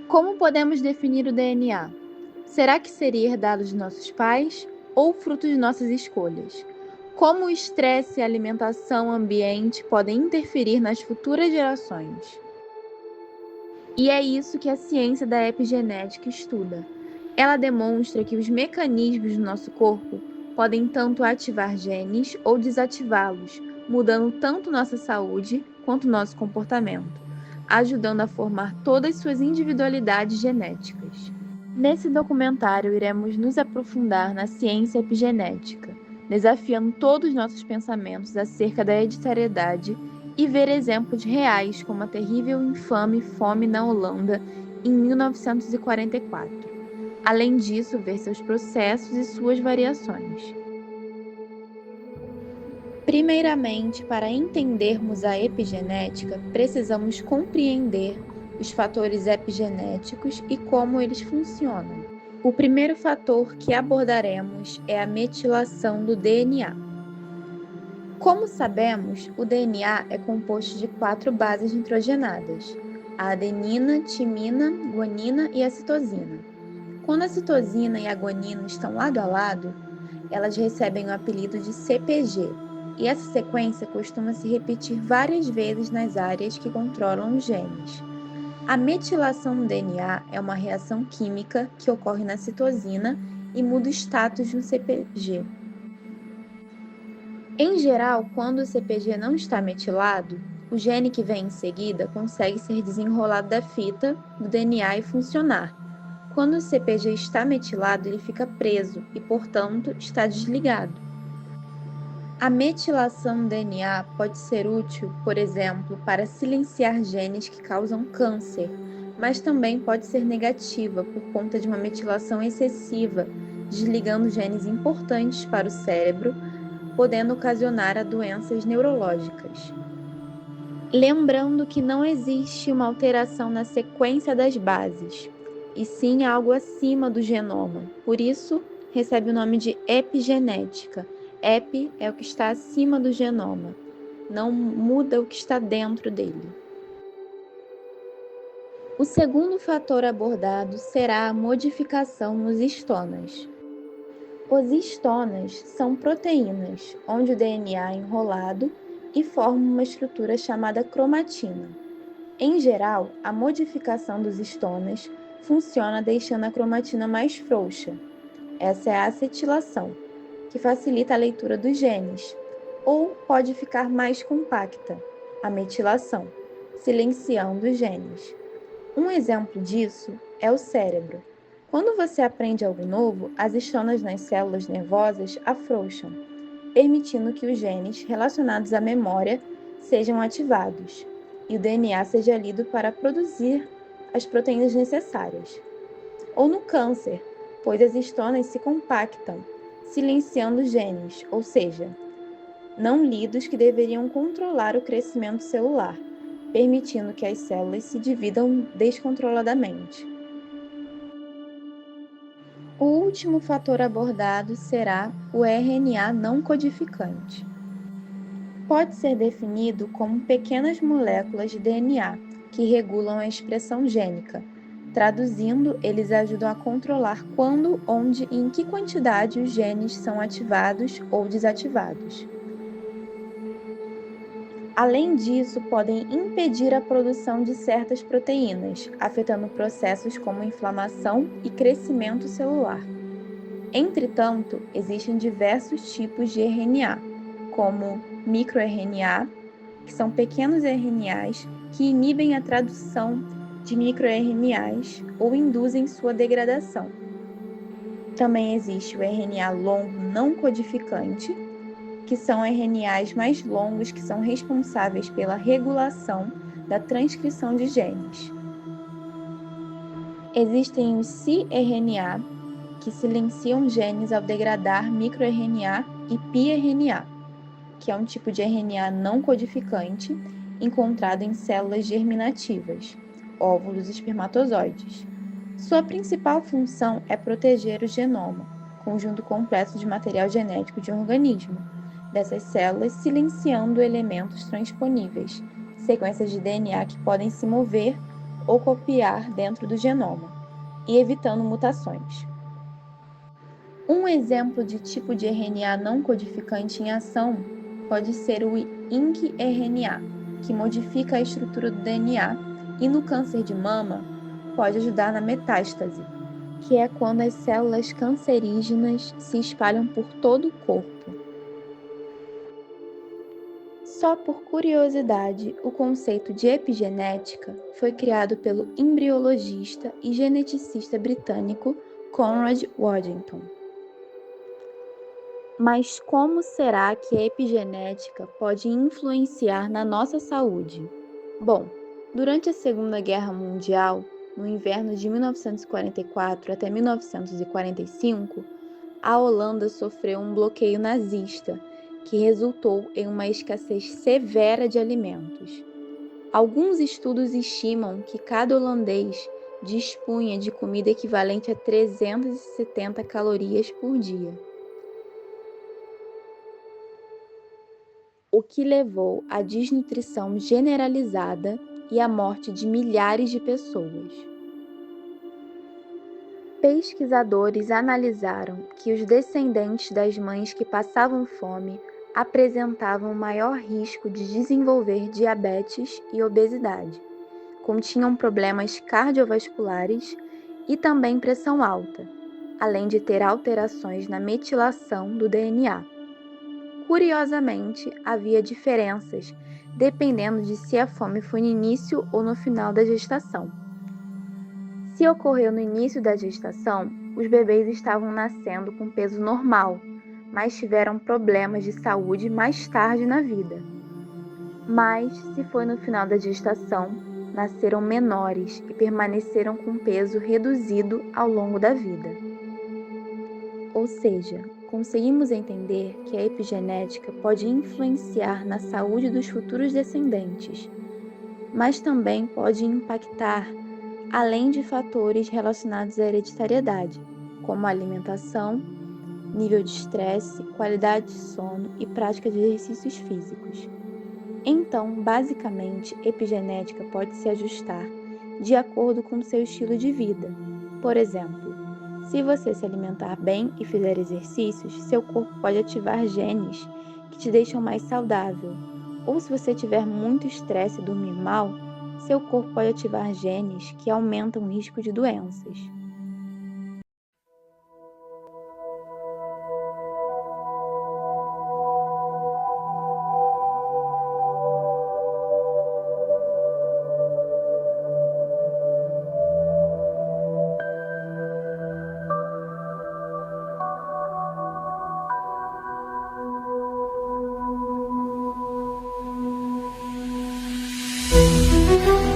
Como podemos definir o DNA? Será que seria herdado de nossos pais ou fruto de nossas escolhas? Como o estresse, alimentação, ambiente podem interferir nas futuras gerações? E é isso que a ciência da epigenética estuda. Ela demonstra que os mecanismos do nosso corpo podem tanto ativar genes ou desativá-los, mudando tanto nossa saúde quanto nosso comportamento, ajudando a formar todas suas individualidades genéticas. Nesse documentário, iremos nos aprofundar na ciência epigenética, desafiando todos os nossos pensamentos acerca da hereditariedade e ver exemplos reais como a terrível e infame fome na Holanda em 1944. Além disso, ver seus processos e suas variações. Primeiramente, para entendermos a epigenética, precisamos compreender os fatores epigenéticos e como eles funcionam. O primeiro fator que abordaremos é a metilação do DNA. Como sabemos, o DNA é composto de 4 bases nitrogenadas: a adenina, timina, guanina e a citosina. Quando a citosina e a guanina estão lado a lado, elas recebem o apelido de CPG, e essa sequência costuma se repetir várias vezes nas áreas que controlam os genes. A metilação no DNA é uma reação química que ocorre na citosina e muda o status de um CPG. Em geral, quando o CPG não está metilado, o gene que vem em seguida consegue ser desenrolado da fita do DNA e funcionar. Quando o CPG está metilado, ele fica preso e, portanto, está desligado. A metilação no DNA pode ser útil, por exemplo, para silenciar genes que causam câncer, mas também pode ser negativa por conta de uma metilação excessiva, desligando genes importantes para o cérebro, podendo ocasionar a doenças neurológicas. Lembrando que não existe uma alteração na sequência das bases, e sim algo acima do genoma. Por isso, recebe o nome de epigenética. Epi é o que está acima do genoma, não muda o que está dentro dele. O segundo fator abordado será a modificação nos histonas. Os histonas são proteínas, onde o DNA é enrolado e forma uma estrutura chamada cromatina. Em geral, a modificação dos histonas funciona deixando a cromatina mais frouxa. Essa é a acetilação, que facilita a leitura dos genes, ou pode ficar mais compacta, a metilação, silenciando os genes. Um exemplo disso é o cérebro. Quando você aprende algo novo, as histonas nas células nervosas afrouxam, permitindo que os genes relacionados à memória sejam ativados e o DNA seja lido para produzir as proteínas necessárias. Ou no câncer, pois as histonas se compactam, silenciando genes, ou seja, não lidos que deveriam controlar o crescimento celular, permitindo que as células se dividam descontroladamente. O último fator abordado será o RNA não codificante. Pode ser definido como pequenas moléculas de DNA que regulam a expressão gênica. Traduzindo, eles ajudam a controlar quando, onde e em que quantidade os genes são ativados ou desativados. Além disso, podem impedir a produção de certas proteínas, afetando processos como inflamação e crescimento celular. Entretanto, existem diversos tipos de RNA, como microRNA, que são pequenos RNAs que inibem a tradução de microRNAs ou induzem sua degradação. Também existe o RNA longo não codificante, que são RNAs mais longos que são responsáveis pela regulação da transcrição de genes. Existem os cRNA, que silenciam genes ao degradar microRNA, e piRNA, que é um tipo de RNA não codificante encontrado em células germinativas, óvulos e espermatozoides. Sua principal função é proteger o genoma, conjunto completo de material genético de um organismo, dessas células silenciando elementos transponíveis, sequências de DNA que podem se mover ou copiar dentro do genoma, e evitando mutações. Um exemplo de tipo de RNA não codificante em ação pode ser o IncRNA, que modifica a estrutura do DNA e no câncer de mama pode ajudar na metástase, que é quando as células cancerígenas se espalham por todo o corpo. Só por curiosidade, o conceito de epigenética foi criado pelo embriologista e geneticista britânico Conrad Waddington. Mas como será que a epigenética pode influenciar na nossa saúde? Bom, durante a Segunda Guerra Mundial, no inverno de 1944 até 1945, a Holanda sofreu um bloqueio nazista, que resultou em uma escassez severa de alimentos. Alguns estudos estimam que cada holandês dispunha de comida equivalente a 370 calorias por dia, o que levou à desnutrição generalizada e à morte de milhares de pessoas. Pesquisadores analisaram que os descendentes das mães que passavam fome apresentavam maior risco de desenvolver diabetes e obesidade, continham problemas cardiovasculares e também pressão alta, além de ter alterações na metilação do DNA. Curiosamente, havia diferenças dependendo de se a fome foi no início ou no final da gestação. Se ocorreu no início da gestação, os bebês estavam nascendo com peso normal, mas tiveram problemas de saúde mais tarde na vida. Mas, se foi no final da gestação, nasceram menores e permaneceram com peso reduzido ao longo da vida. Ou seja, conseguimos entender que a epigenética pode influenciar na saúde dos futuros descendentes, mas também pode impactar além de fatores relacionados à hereditariedade, como alimentação, nível de estresse, qualidade de sono e prática de exercícios físicos. Então, basicamente, epigenética pode se ajustar de acordo com o seu estilo de vida. Por exemplo, se você se alimentar bem e fizer exercícios, seu corpo pode ativar genes que te deixam mais saudável. Ou se você tiver muito estresse e dormir mal, seu corpo pode ativar genes que aumentam o risco de doenças. Música